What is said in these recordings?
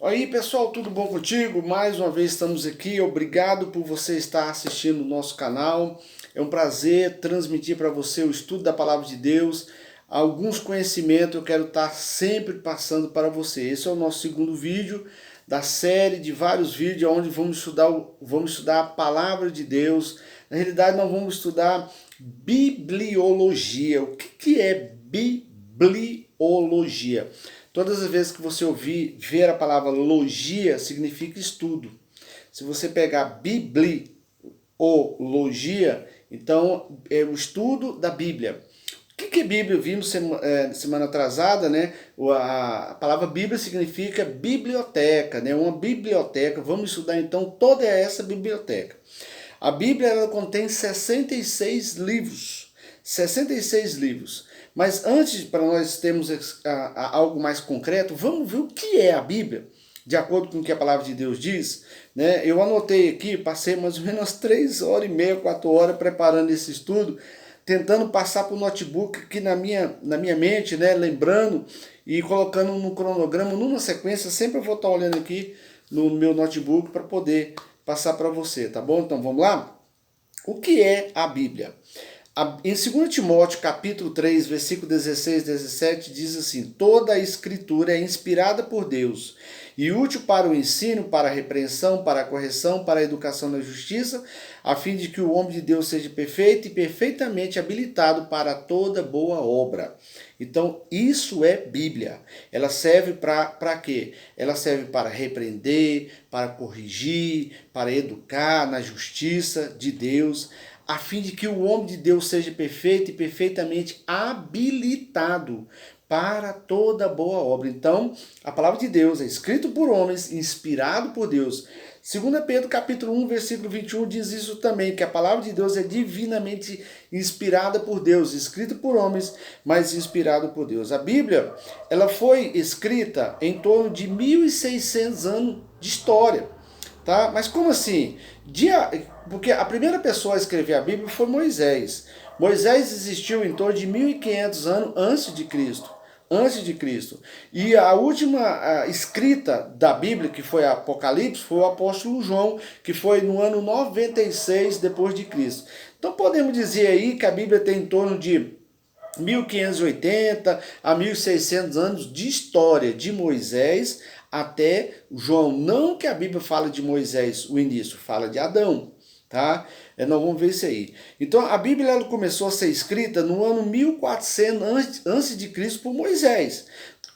Aí pessoal, tudo bom contigo? Mais uma vez estamos aqui, obrigado por você estar assistindo o nosso canal. É um prazer transmitir para você o estudo da Palavra de Deus. Alguns conhecimentos eu quero estar sempre passando para você. Esse é o nosso segundo vídeo da série de vários vídeos onde vamos estudar a Palavra de Deus. Na realidade nós vamos estudar bibliologia. O que é bibliologia? Todas as vezes que você ver a palavra logia, significa estudo. Se você pegar bibliologia, então é o estudo da Bíblia. O que é Bíblia? Vimos semana atrasada, né? A palavra Bíblia significa biblioteca, né? Uma biblioteca. Vamos estudar então toda essa biblioteca. A Bíblia ela contém 66 livros. 66 livros. Mas antes, para nós termos algo mais concreto, vamos ver o que é a Bíblia, de acordo com o que a palavra de Deus diz. Né? Eu anotei aqui, passei mais ou menos 3 horas e meia, 4 horas preparando esse estudo, tentando passar para o notebook aqui na minha mente, né? Lembrando e colocando no cronograma, numa sequência, sempre eu vou estar olhando aqui no meu notebook para poder passar para você, tá bom? Então vamos lá? O que é a Bíblia? Em 2 Timóteo capítulo 3, versículo 16 e 17, diz assim: toda a escritura é inspirada por Deus e útil para o ensino, para a repreensão, para a correção, para a educação na justiça, a fim de que o homem de Deus seja perfeito e perfeitamente habilitado para toda boa obra. Então, isso é Bíblia. Ela serve para quê? Ela serve para repreender, para corrigir, para educar na justiça de Deus, a fim de que o homem de Deus seja perfeito e perfeitamente habilitado para toda boa obra. Então, a palavra de Deus é escrita por homens, inspirado por Deus. 2 Pedro capítulo 1, versículo 21 diz isso também, que a palavra de Deus é divinamente inspirada por Deus, escrita por homens, mas inspirada por Deus. A Bíblia, ela foi escrita em torno de 1.600 anos de história. Tá? Mas como assim? Porque a primeira pessoa a escrever a Bíblia foi Moisés. Moisés existiu em torno de 1.500 anos antes de Cristo. Antes de Cristo. E a última escrita da Bíblia, que foi Apocalipse, foi o apóstolo João, que foi no ano 96 depois de Cristo. Então podemos dizer aí que a Bíblia tem em torno de 1580 a 1600 anos de história de Moisés até João. Não que a Bíblia fala de Moisés, o início, fala de Adão. Tá? Nós vamos ver isso aí. Então a Bíblia ela começou a ser escrita no ano 1400 antes de Cristo por Moisés.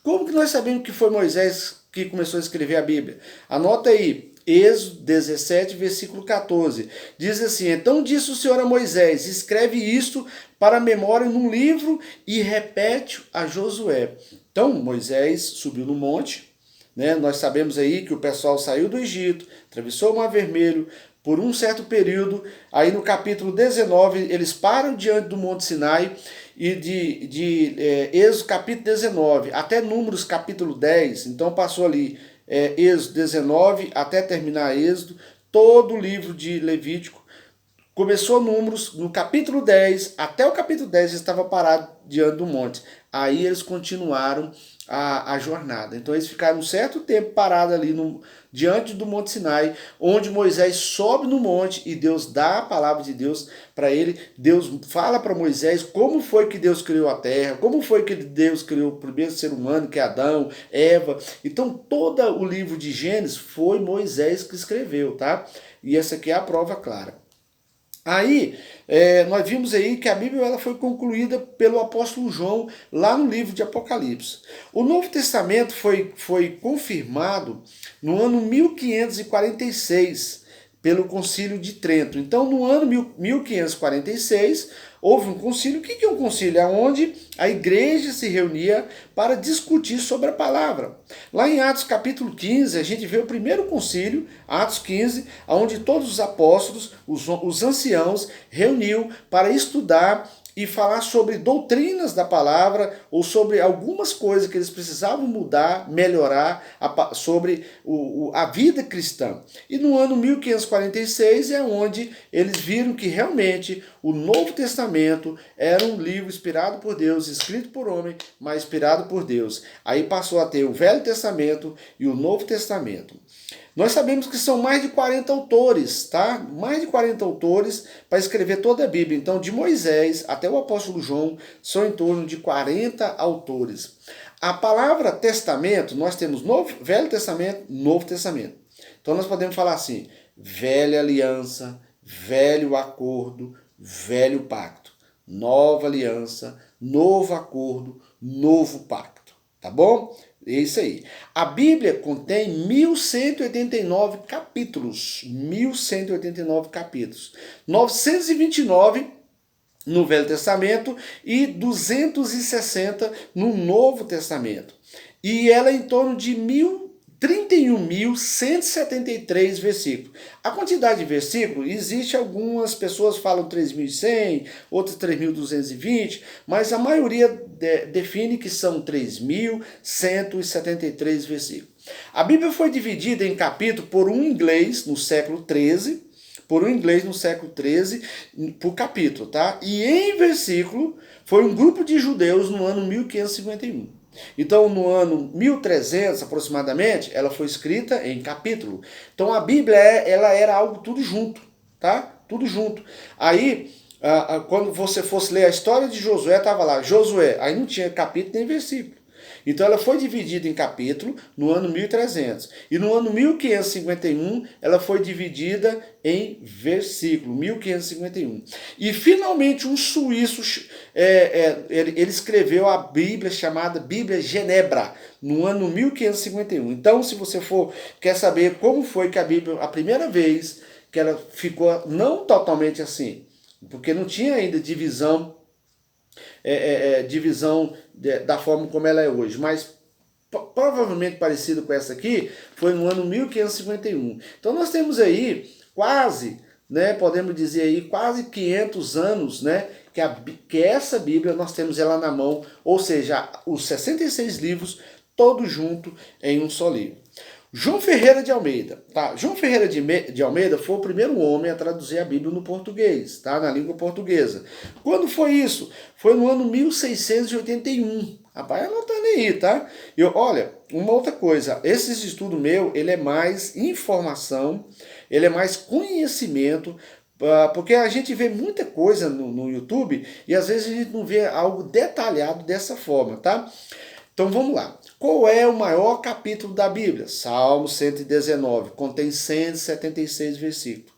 Como que nós sabemos que foi Moisés que começou a escrever a Bíblia? Anota aí, Êxodo 17, versículo 14. Diz assim: então disse o Senhor a Moisés: escreve isto para a memória num livro e repete a Josué. Então Moisés subiu no monte, né? Nós sabemos aí que o pessoal saiu do Egito, atravessou o Mar Vermelho por um certo período. Aí no capítulo 19 eles param diante do Monte Sinai, e de Êxodo capítulo 19 até Números capítulo 10, então passou ali Êxodo 19 até terminar Êxodo, todo o livro de Levítico. Começou Números, no capítulo 10, até o capítulo 10 estava parado diante do monte. Aí eles continuaram a jornada. Então eles ficaram um certo tempo parados ali diante do Monte Sinai, onde Moisés sobe no monte e Deus dá a palavra de Deus para ele. Deus fala para Moisés como foi que Deus criou a terra, como foi que Deus criou o primeiro ser humano, que é Adão, Eva. Então todo o livro de Gênesis foi Moisés que escreveu, tá? E essa aqui é a prova clara. Aí, nós vimos aí que a Bíblia ela foi concluída pelo apóstolo João lá no livro de Apocalipse. O Novo Testamento foi confirmado no ano 1546 pelo Concílio de Trento. Então, no ano 1546, houve um concílio. O que é um concílio? É onde a igreja se reunia para discutir sobre a palavra. Lá em Atos capítulo 15, a gente vê o primeiro concílio, Atos 15, onde todos os apóstolos, os anciãos, reuniu para estudar e falar sobre doutrinas da palavra ou sobre algumas coisas que eles precisavam mudar, melhorar sobre a vida cristã. E no ano 1546 é onde eles viram que realmente o Novo Testamento era um livro inspirado por Deus, escrito por homem, mas inspirado por Deus. Aí passou a ter o Velho Testamento e o Novo Testamento. Nós sabemos que são mais de 40 autores, tá? Mais de 40 autores para escrever toda a Bíblia. Então, de Moisés até o apóstolo João, são em torno de 40 autores. A palavra testamento, nós temos Velho Testamento, Novo Testamento. Então, nós podemos falar assim, velha aliança, velho acordo, velho pacto. Nova aliança, novo acordo, novo pacto. Tá bom? É isso aí. A Bíblia contém 1189 capítulos. 1189 capítulos. 929 no Velho Testamento e 260 no Novo Testamento. E ela é em torno de 31.173 versículos. A quantidade de versículos, existe algumas pessoas falam 3.100, outras 3.220, mas a maioria define que são 3.173 versículos. A Bíblia foi dividida em capítulos por um inglês no século XIII, por capítulo, tá? E em versículo foi um grupo de judeus no ano 1551. Então, no ano 1300 aproximadamente, ela foi escrita em capítulo. Então, a Bíblia ela era algo tudo junto, tá? Tudo junto. Aí, quando você fosse ler a história de Josué, estava lá, Josué, aí não tinha capítulo nem versículo. Então ela foi dividida em capítulo no ano 1300. E no ano 1551 ela foi dividida em versículo, 1551. E finalmente um suíço, ele escreveu a Bíblia chamada Bíblia Genebra, no ano 1551. Então se você quer saber como foi que a Bíblia, a primeira vez que ela ficou, não totalmente assim, porque não tinha ainda divisão da forma como ela é hoje, mas provavelmente parecido com essa aqui, foi no ano 1551. Então nós temos aí quase, podemos dizer aí, quase 500 anos, que essa Bíblia nós temos ela na mão, ou seja, os 66 livros, todos juntos em um só livro. João Ferreira de Almeida, tá? João Ferreira de Almeida foi o primeiro homem a traduzir a Bíblia no português, tá? Na língua portuguesa. Quando foi isso? Foi no ano 1681. Rapaz, anotando aí, tá? Olha, uma outra coisa, esse estudo meu, ele é mais informação, ele é mais conhecimento, porque a gente vê muita coisa no YouTube e às vezes a gente não vê algo detalhado dessa forma, tá? Então vamos lá. Qual é o maior capítulo da Bíblia? Salmo 119, contém 176 versículos.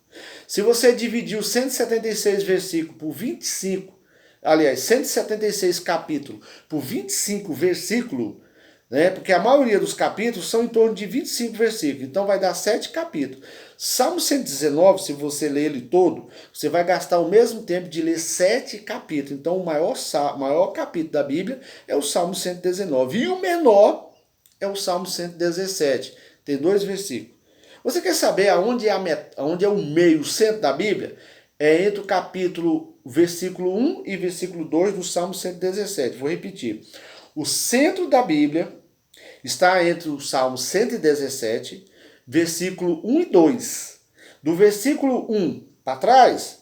Se você dividir os 176 versículos por 25, aliás, 176 capítulos por 25 versículos, porque a maioria dos capítulos são em torno de 25 versículos, então vai dar 7 capítulos. Salmo 119, se você ler ele todo, você vai gastar o mesmo tempo de ler 7 capítulos. Então o maior capítulo da Bíblia é o Salmo 119. E o menor é o Salmo 117. Tem 2 versículos. Você quer saber aonde é o meio, o centro da Bíblia? É entre o versículo 1 e versículo 2 do Salmo 117. Vou repetir. O centro da Bíblia está entre o Salmo 117, versículo 1 e 2. Do versículo 1 para trás,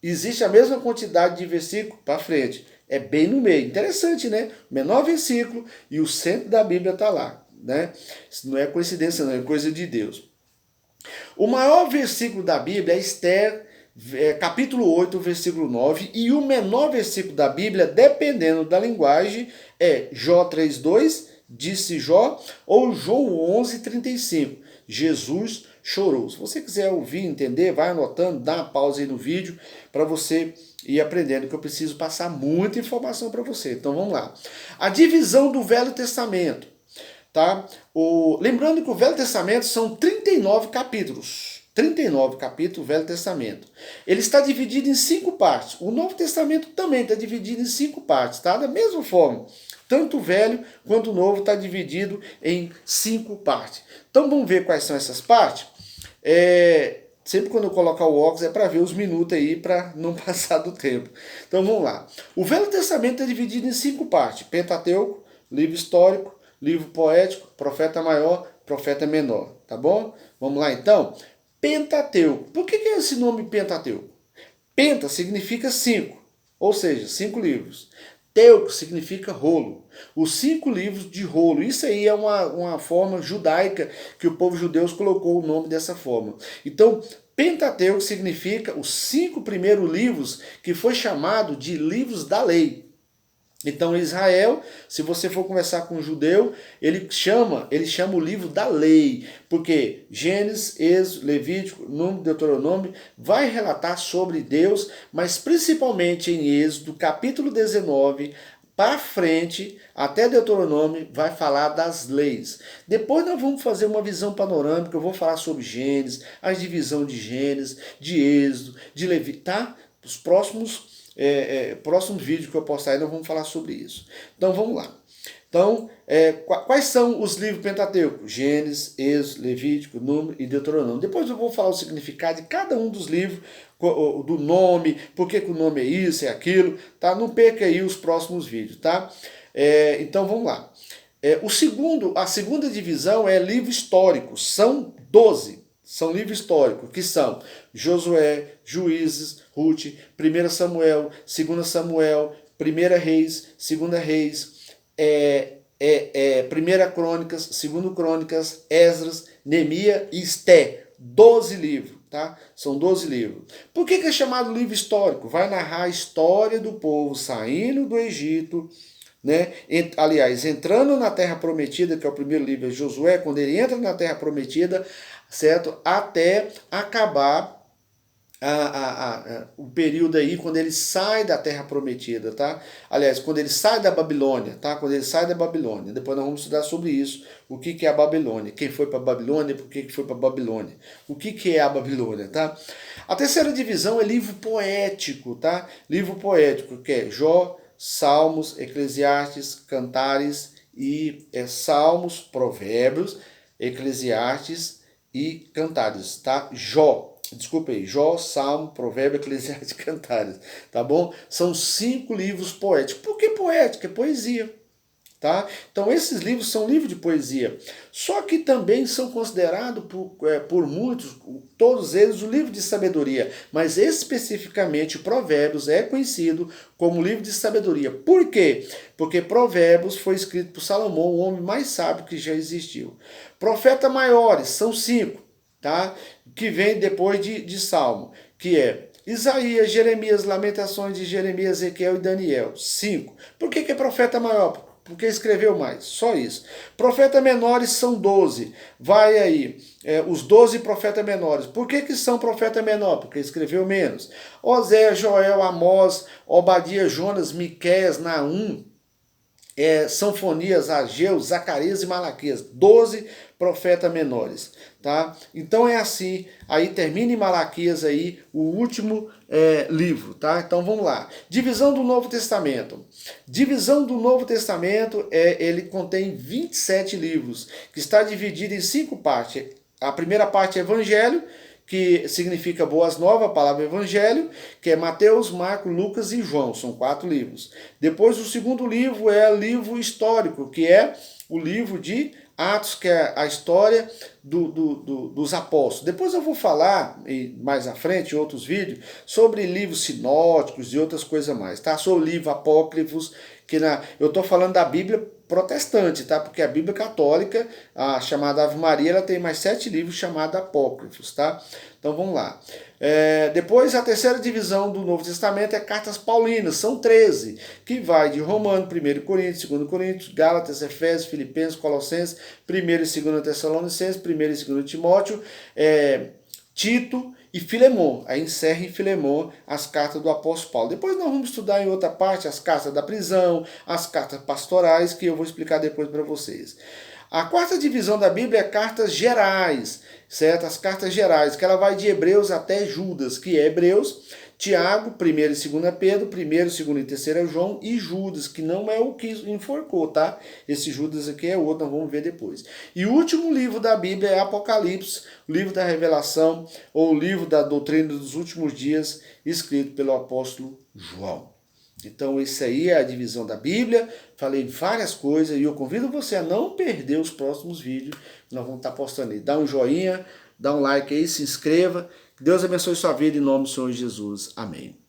existe a mesma quantidade de versículo para frente. É bem no meio. Interessante, né? O menor versículo e o centro da Bíblia está lá. Isso não é coincidência, não, é coisa de Deus. O maior versículo da Bíblia é Esther, capítulo 8, versículo 9, e o menor versículo da Bíblia, dependendo da linguagem, é Jó 3:2, disse Jó, ou João 11:35. Jesus chorou. Se você quiser ouvir, entender, vai anotando, dá uma pausa aí no vídeo para você ir aprendendo, que eu preciso passar muita informação para você. Então vamos lá. A divisão do Velho Testamento, tá? Lembrando que o Velho Testamento são 39 capítulos. 39 capítulos, Velho Testamento. Ele está dividido em 5 partes. O Novo Testamento também está dividido em 5 partes, tá? Da mesma forma. Tanto o Velho quanto o Novo está dividido em 5 partes. Então vamos ver quais são essas partes. Sempre quando eu colocar o óculos é para ver os minutos aí, para não passar do tempo. Então vamos lá. O Velho Testamento é dividido em 5 partes: Pentateuco, livro histórico, livro poético, profeta maior, profeta menor. Tá bom? Vamos lá então. Pentateuco. Por que é esse nome Pentateuco? Penta significa 5, ou seja, 5 livros. Teuco significa rolo. Os 5 livros de rolo. Isso aí é uma forma judaica que o povo judeu colocou o nome dessa forma. Então, Pentateuco significa os 5 primeiros livros que foi chamado de livros da lei. Então Israel, se você for conversar com um judeu, ele chama o livro da lei, porque Gênesis, Êxodo, Levítico, Número, Deuteronômio vai relatar sobre Deus, mas principalmente em Êxodo, capítulo 19, para frente, até Deuteronômio, vai falar das leis. Depois nós vamos fazer uma visão panorâmica, eu vou falar sobre Gênesis, a divisão de Gênesis, de Êxodo, de Levítico, tá? Os próximo vídeo que eu postar aí nós vamos falar sobre isso. Então vamos lá. Então, quais são os livros pentateucos? Gênesis, Êxodo, Levítico, Número e Deuteronômio. Depois eu vou falar o significado de cada um dos livros, do nome, por que o nome é isso, é aquilo, tá? Não perca aí os próximos vídeos, tá? Então vamos lá. A segunda divisão é livro histórico, são 12. São livros históricos, que são Josué, Juízes, Ruth, 1 Samuel, 2 Samuel, 1 Reis, 2 Reis, 1 Crônicas, 2 Crônicas, Esdras, Neemias e Esté. 12 livros, tá? São 12 livros. Por que é chamado livro histórico? Vai narrar a história do povo saindo do Egito, né? Aliás, entrando na Terra Prometida, que é o primeiro livro de Josué, quando ele entra na Terra Prometida, certo? Até acabar o período aí quando ele sai da Terra Prometida, tá? Aliás, quando ele sai da Babilônia, tá? Quando ele sai da Babilônia. Depois nós vamos estudar sobre isso. O que é a Babilônia? Quem foi para a Babilônia? Por que foi para a Babilônia? O que é a Babilônia, tá? A terceira divisão é livro poético, tá? Livro poético, que é Jó, Salmos, Eclesiastes, Cantares e Salmos, Provérbios, Eclesiastes e Cantares, tá? Jó, Salmo, Provérbio, Eclesiastes e Cantares, tá bom? São 5 livros poéticos. Por que poético? É poesia, tá? Então esses livros são livros de poesia, só que também são considerados por muitos, todos eles, o livro de sabedoria, mas especificamente Provérbios é conhecido como livro de sabedoria. Por quê? Porque Provérbios foi escrito por Salomão, o homem mais sábio que já existiu. Profetas maiores são 5, tá? Que vem depois de Salmo, que é Isaías, Jeremias, Lamentações de Jeremias, Ezequiel e Daniel. 5. Por que é profeta maior? Porque escreveu mais, só isso. Profetas menores são 12. Vai aí, os 12 profetas menores. Por que são profetas menores? Porque escreveu menos. Osé, Joel, Amós, Obadias, Jonas, Miqueias, Naum, Sanfonias, Ageu, Zacarias e Malaquias. 12 profetas menores, tá? Então é assim, aí termina em Malaquias aí o último livro, tá? Então vamos lá. Divisão do Novo Testamento. Divisão do Novo Testamento, ele contém 27 livros, que está dividido em 5 partes. A primeira parte é Evangelho, que significa boas novas, a palavra evangelho, que é Mateus, Marcos, Lucas e João, são 4 livros. Depois o segundo livro é livro histórico, que é o livro de Atos, que é a história dos apóstolos. Depois eu vou falar, mais à frente, em outros vídeos, sobre livros sinóticos e outras coisas mais, tá? Sobre livros apócrifos, eu estou falando da Bíblia protestante, tá? Porque a Bíblia católica, a chamada Ave Maria, ela tem mais 7 livros chamados apócrifos, tá? Então vamos lá. Depois a terceira divisão do Novo Testamento é cartas paulinas, são 13, que vai de Romano, 1 Coríntios, 2 Coríntios, Gálatas, Efésios, Filipenses, Colossenses, 1 e 2 Tessalonicenses, 1 e 2 Timóteo, Tito e Filemon. Aí encerra em Filemon as cartas do apóstolo Paulo. Depois nós vamos estudar em outra parte as cartas da prisão, as cartas pastorais, que eu vou explicar depois para vocês. A quarta divisão da Bíblia é cartas gerais, certo? As cartas gerais, que ela vai de Hebreus até Judas, que é Hebreus, Tiago, 1º e 2ª Pedro, 1º, 2º e 3º João e Judas, que não é o que enforcou, tá? Esse Judas aqui é outro, nós vamos ver depois. E o último livro da Bíblia é Apocalipse, o livro da revelação, ou o livro da doutrina dos últimos dias, escrito pelo apóstolo João. Então, isso aí é a divisão da Bíblia. Falei várias coisas e eu convido você a não perder os próximos vídeos que nós vamos estar postando aí. Dá um joinha, dá um like aí, se inscreva. Que Deus abençoe sua vida em nome do Senhor Jesus. Amém.